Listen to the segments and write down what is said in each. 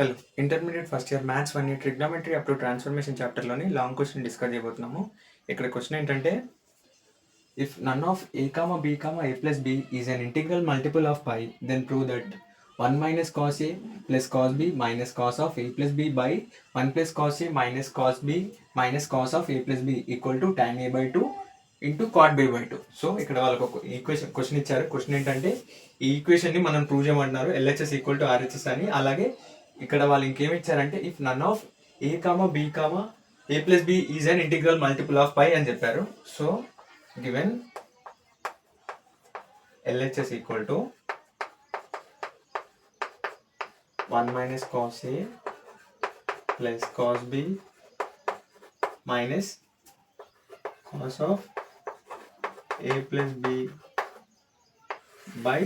Hello, intermediate first year maths 1 year trigonometry up to transformation చాప్టర్లోని long question discuss చేయబోతున్నాము. ఇక్కడ question ఏంటంటే, if none of a, b, a plus b is an integral multiple of pi, then prove that 1 minus cos a plus cos b minus cos of a plus b by 1 plus cos a minus cos b minus cos of a plus b equal to tan a by 2 into cot b by 2. So ఇక్కడ వాళ్ళకి ఒక question ఇచ్చారు. Question ఏంటంటే, ఈ ఈక్వేషన్ని మనం prove చేయమంటున్నారు, LHS equal to RHS అని. అలాగే ఇక్కడ వాళ్ళు ఇంకేమి ఇచ్చారంటే, if none of A comma B comma A plus B is an integral multiple of pi అని చెప్పారు. So given LHS equal to 1 minus cos a plus cos b minus cos of a plus b by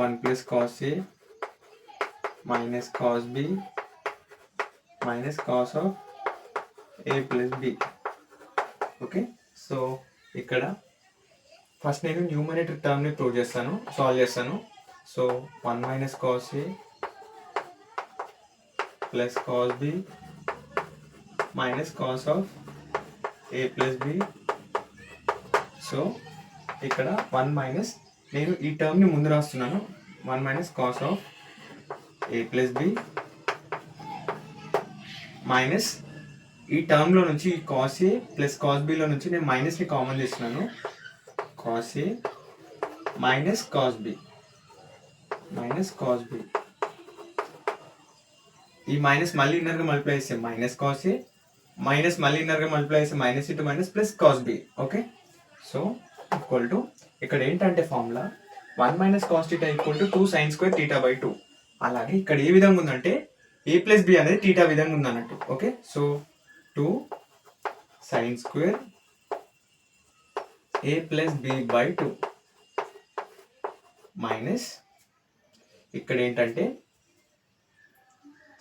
1 plus cos a minus cos b minus cos of a plus b. Okay, so ఇక్కడ first నేను numerator టర్మ్ని prove చేస్తాను, solve చేస్తాను. So 1 minus cos a plus cos b minus cos of a plus b. So ఇక్కడ 1 minus, నేను ఈ టర్మ్ని ముందు రాస్తున్నాను, 1 minus cos of a plus b minus ఈ టర్మ్లో నుంచి cos a plus cos b లో నుంచి నేను మైనస్ని కామన్ చేస్తున్నాను, cos a minus cos b minus cos b. ఈ మైనస్ మళ్ళీ ఇన్నర్గా మల్టిప్లై చేస్తే మైనస్ cos a మైనస్ మళ్ళీ ఇన్నర్గా మల్టిప్లై చేస్తే minus into minus plus cos b. Okay, so equal to ఇక్కడ ఏంటంటే formula 1 minus cos theta equal to 2 sin square theta by 2. అలాగే ఇక్కడ ఏ విధంగా ఉందంటే a ప్లస్ b అనేది theta విధంగా ఉందన్నట్టు. Okay, so 2 sin square a plus b by 2 minus ఇక్కడ ఏంటంటే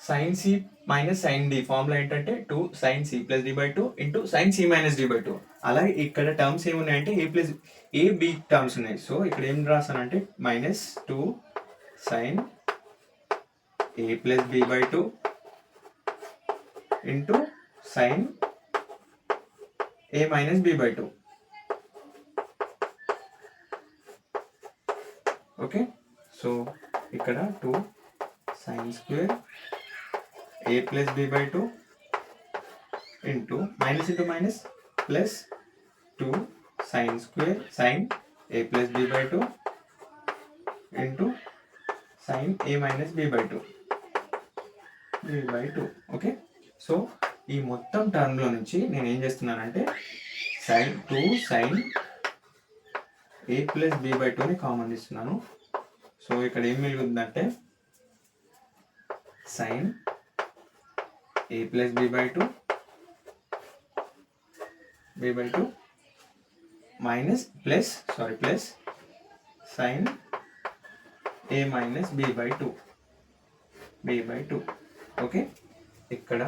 sin c minus sin d. Formula ఏంటంటే 2 sin c plus d by 2 into sin c minus d by 2. అలాగే ఇక్కడ టర్మ్స్ ఏమున్నాయంటే a plus A B terms ఉన్నాయి. So ఇక్కడ ఏం రాసానంటే minus 2 sin a plus b by 2 into sin a minus b by 2. Okay, so ఇక్కడ 2 sin square a plus b by 2 into minus into minus plus 2 sin square sin a plus b by 2 into sin a minus b by 2 b by 2. Okay, so ఈ మొత్తం టర్మ్లో నుంచి నేను ఏం చేస్తున్నానంటే sin 2 sin a plus b by 2ని common తీస్తున్నాను. So ఇక్కడ ఏం మిగులుతుందంటే sin a plus b by 2 minus plus sin a minus b by 2 okay, ఇక్కడ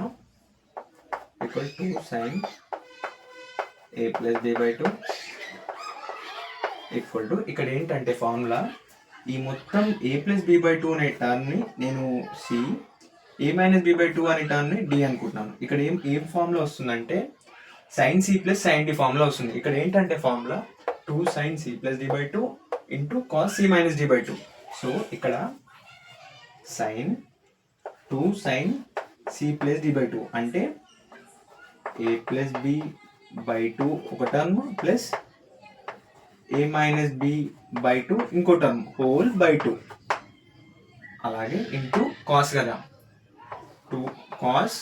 equal to sin a plus b by 2 equal to ఇక్కడ ఏంటంటే ఫార్ములా ఈ మొత్తం a plus b by 2 అనే టర్మ్ని నేను c, a minus b by 2 అనే టర్మ్ని d అనుకుంటున్నాను. ఇక్కడ ఏం ఫార్ములా వస్తుందంటే sin c plus sin d formula వస్తుంది. ఇక్కడ ఏంటంటే formula 2 sin c plus d by 2 into cos c minus d by 2. So ఇక్కడ sin 2 sin c plus d by 2 అంటే a ప్లస్ b by 2 ఒక term plus a minus b by 2 ఇంకో term whole by 2. అలాగే into cos కదా, 2 cos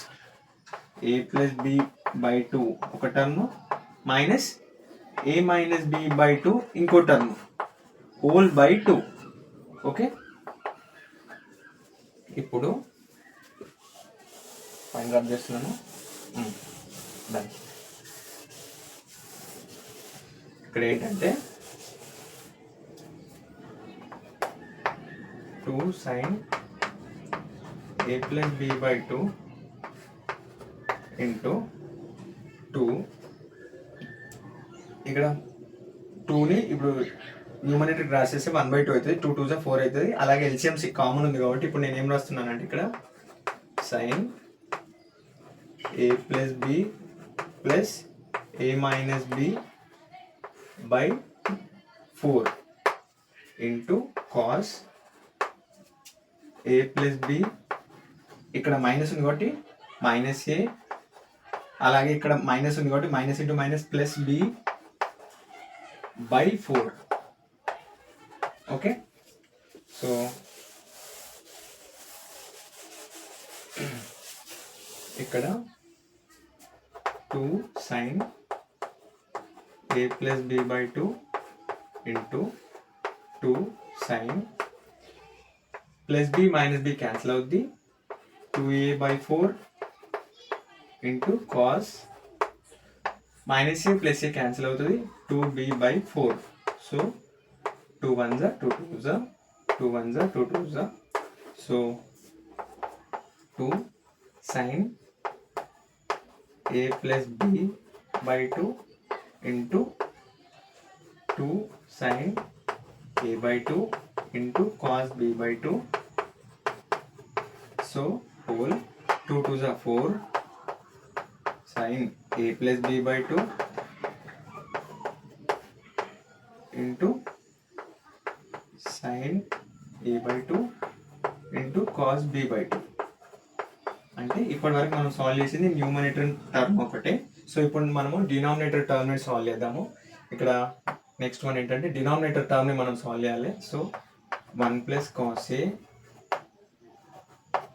a plus b by 2 ఒక term minus a minus b by 2 ఇంకో term whole by 2. Okay, ఇప్పుడు fine rub చేస్తున్నాను. Done. ఇక్కడ ఏంటంటే 2 sin a plus b by 2 into 2 ఇక్కడ 2ని ఇప్పుడు న్యూమరేటర్ రాసేస్తే 1/2 అవుతుంది, 2 2 4 అవుతుంది. అలాగే ఎల్సిఎం కామన్ ఉంది కాబట్టి ఇప్పుడు నేను ఏం రాస్తున్నానంటే ఇక్కడ sine a plus b plus a minus B by 4 into cos a plus b, ఇక్కడ మైనస్ ఉంది కాబట్టి మైనస్ ఏ, అలాగే ఇక్కడ మైనస్ ఉంది కాబట్టి minus into minus plus B by 4. Okay, so ఇక్కడ 2 sine a plus B by 2 into 2 sine plus B minus B cancel అవుద్ది, 2a by 4 into cos minus A plus A cancel అవుతుంది, 2b by 4. So 2 1 2 2 2 1 2 2. So 2 sine a plus B by 2 into 2 sine a by 2 into cos b by 2. So whole 2 2 4 sin a plus b by 2 into sin a by 2 into cos b by 2. అంటే ఇప్పటి వరకు మనం solve చేసింది numerator term ఒకటే. So ఇప్పుడు మనము denominator టర్మ్ని solve చేద్దాము. ఇక్కడ నెక్స్ట్ వన్ ఏంటంటే డినామినేటర్ టర్మ్ని మనం సాల్వ్ చేయాలి. సో 1 ప్లస్ కాస్ ఏ,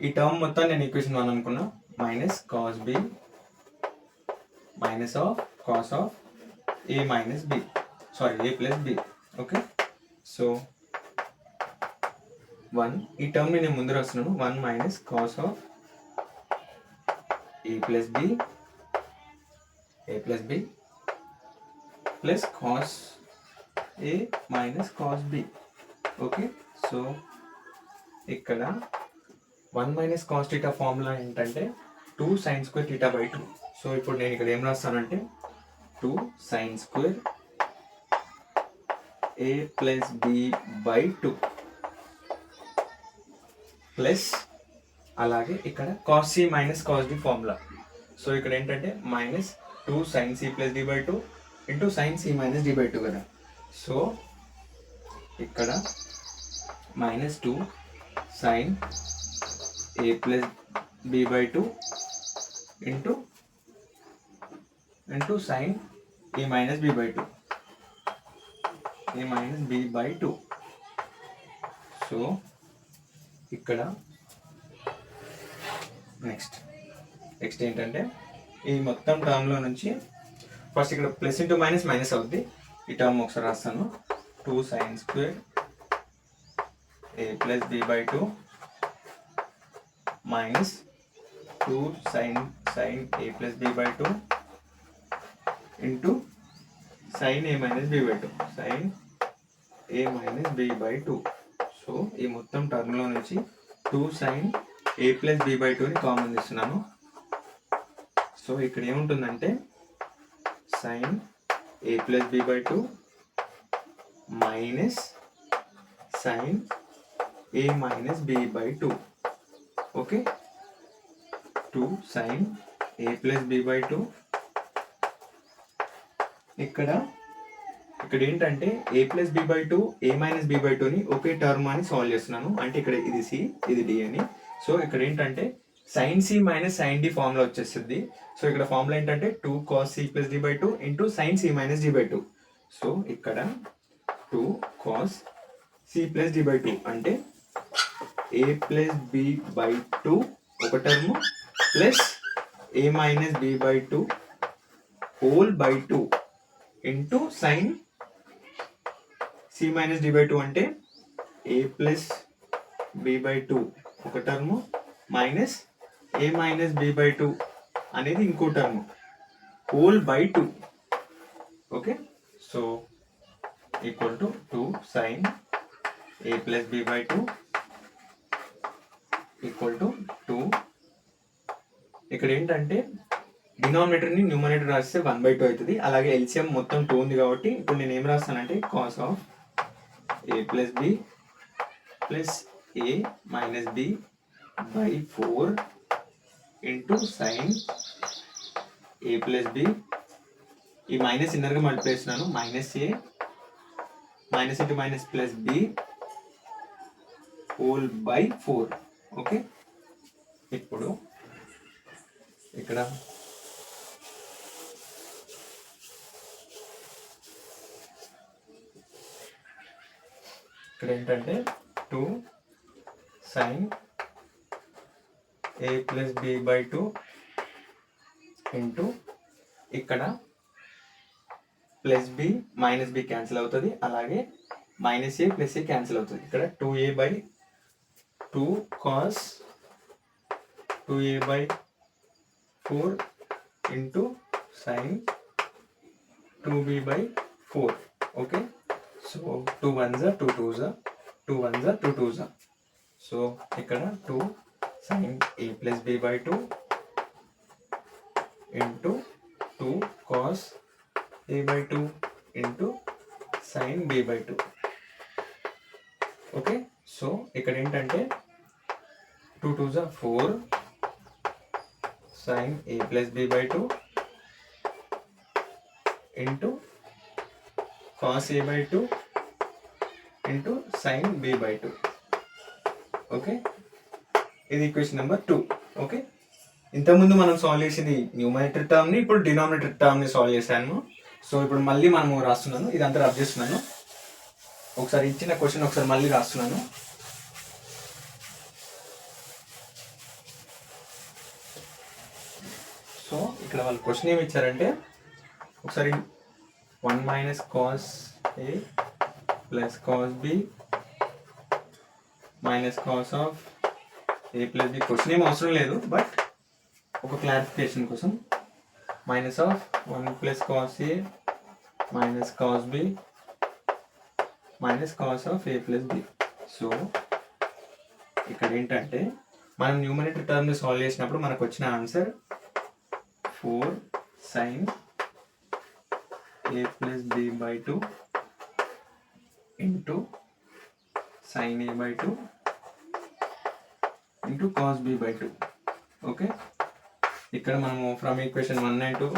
ఈ టర్మ్ మొత్తం నేను ఈక్వేషన్ 1 అనుకున్నా, minus cos b minus of cos of a minus b, sorry a plus b. Okay, so 1, ఈ టర్మ్ని నేను ముందు రాస్తున్నాను, 1 minus cos of a plus b plus cos a minus cos b. Okay, so ఇక్కడ 1 minus cos theta formula ఏంటంటే 2 sine square theta by 2. So ఇప్పుడు నేను ఇక్కడ ఏం రాస్తానంటే 2 sine square a plus B by 2 plus అలాగే ఇక్కడ cos c minus cos d formula. So ఇక్కడ ఏంటంటే minus 2 sine c plus d by 2 into sine c minus d by 2 కదా. సో ఇక్కడ minus 2 sine a plus B by 2 into sine a minus B by 2, A minus B by 2. So ఇక్కడ next ఏంటంటే ఈ మొత్తం టర్మ్లో నుంచి first ఇక్కడ plus into minus minus అవుద్ది. ఈ టర్మ్ ఒకసారి రాస్తాను, 2 sine square a plus B by 2 minus 2 sine a plus B by 2 into sine a minus B by 2, sine a minus B by 2. So ఈ మొత్తం టర్మ్లో నుంచి 2 sine a plus B by 2ని common తీస్తున్నాను. So ఇక్కడ ఏముంటుందంటే sine a plus B by 2 minus sine a minus B by 2. Okay, 2 sine a plus B by 2. ఇక్కడ ఏంటంటే A plus B by 2 A minus B by 2ని ఒకే term అని solve చేస్తున్నాను. అంటే ఇక్కడ ఇది సి ఇది డి అని. సో ఇక్కడ ఏంటంటే sine c minus sine d formula వచ్చేస్తుంది. సో ఇక్కడ ఫార్ములా ఏంటంటే 2 cos c plus d by 2 into sine c minus d by 2. So ఇక్కడ 2 cos c plus d by 2 అంటే ఏ ప్లస్ బి బై 2 ఒక term plus a minus B by 2 whole by 2 into sine c minus d by 2 అంటే a plus B by 2 ఒక term minus A minus B by 2 అనేది ఇంకో term whole by 2. Okay, so equal to 2 sine a plus B by 2 equal to 2. ఇక్కడ ఏంటంటే డినామినేటర్ని numerator రాస్తే 1/2 అవుతుంది. అలాగే LCM మొత్తం 2 ఉంది కాబట్టి ఇప్పుడు నేను ఏం రాస్తానంటే cos of a plus b plus a minus b by 4 into sin a plus b. ఈ మైనస్ ఇన్నర్గా మల్టిప్లై చేస్తున్నాను, minus A minus into minus plus B whole by 4. Okay, ఇప్పుడు ఇక్కడ ఏంటంటే 2 sin a plus B by 2 into ఇక్కడ plus B minus B cancel అవుతుంది, అలాగే minus ఏ plus ఏ cancel అవుతుంది. ఇక్కడ 2a by 2 cos 2a by 4 into sin 2b by 4. Okay, so 2 1s 2 2s 2 1s 2 2s. So ఇక్కడ 2 sin a plus b by 2 into 2 cos a by 2 into sin b by 2. Okay, so ఇక్కడ ఏంటంటే 2 2s 4 sin a plus b by 2 into cos a by 2 into sin b by 2. Okay, ఇది equation number 2. Okay, ఇంతకుముందు మనం solve చేసింది numerator టర్మ్ని, ఇప్పుడు denominator టర్మ్ని solve చేశాను. So ఇప్పుడు మళ్ళీ మనము రాస్తున్నాను, ఇదంతా రబ్ చేస్తున్నాను. ఒకసారి ఇచ్చిన క్వశ్చన్ ఒకసారి మళ్ళీ రాస్తున్నాను. సో ఇక్కడ వాళ్ళు క్వశ్చన్ ఏమి ఇచ్చారంటే, ఒకసారి 1 minus cos a plus cos b minus cos of a plus b. Question ఏం అవసరం లేదు, బట్ ఒక క్లారిఫికేషన్ కోసం minus of 1 plus cos a minus cos b minus cos of a plus b. So ఇక్కడ ఏంటంటే మనం న్యూమరేటర్ టర్మ్ని solve చేసినప్పుడు మనకు వచ్చిన answer 4 sin a plus b by 2 into sin a by 2 into cos b by 2. Okay, ఇక్కడ మనము from equation 1 and 2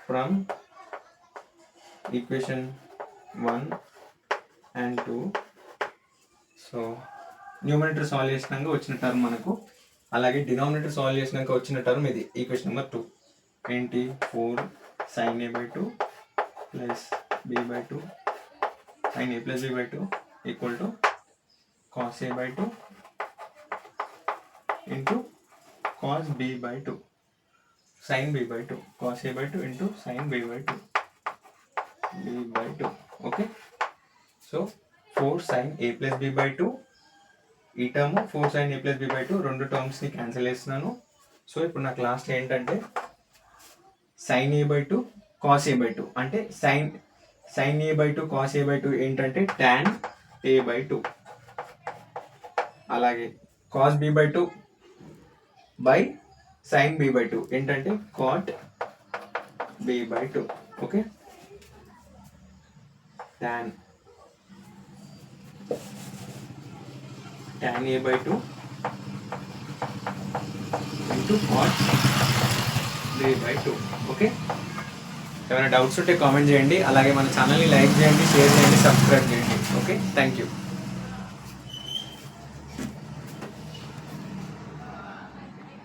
from equation 1 and 2. So numerator solve చేసినాక వచ్చిన టర్మ్ మనకు, అలాగే డినామినేటర్ సాల్వ్ చేసినాక వచ్చిన టర్మ్ ఇది ఈక్వేషన్ నెంబర్ 2 ఏంటి, 4 sin a by 2 plus b by 2 sin a plus b by 2 equal to cos a by 2 into cos b by 2 sin b by 2 cos a by 2 into sin b by 2 b by 2. Okay, so 4 sin a plus b by 2, ఈ term 4 sin a plus b by 2 రెండు టర్మ్స్ని cancel చేస్తున్నాను. So ఇప్పుడు నాకు last ఏంటంటే sin a by 2 cos a by 2, అంటే sin a by 2 cos a by 2 ఏంటంటే tan a by 2, అలాగే cos b by 2 by sin b by 2 ఏంటంటే cot b by 2. Okay, tan a by 2 into cot b by 2. Okay, ఏమైనా doubts ఉంటే comment చేయండి, అలాగే మన ఛానల్ని లైక్ చేయండి, షేర్ చేయండి, సబ్స్క్రైబ్ చేయండి. Okay, thank you.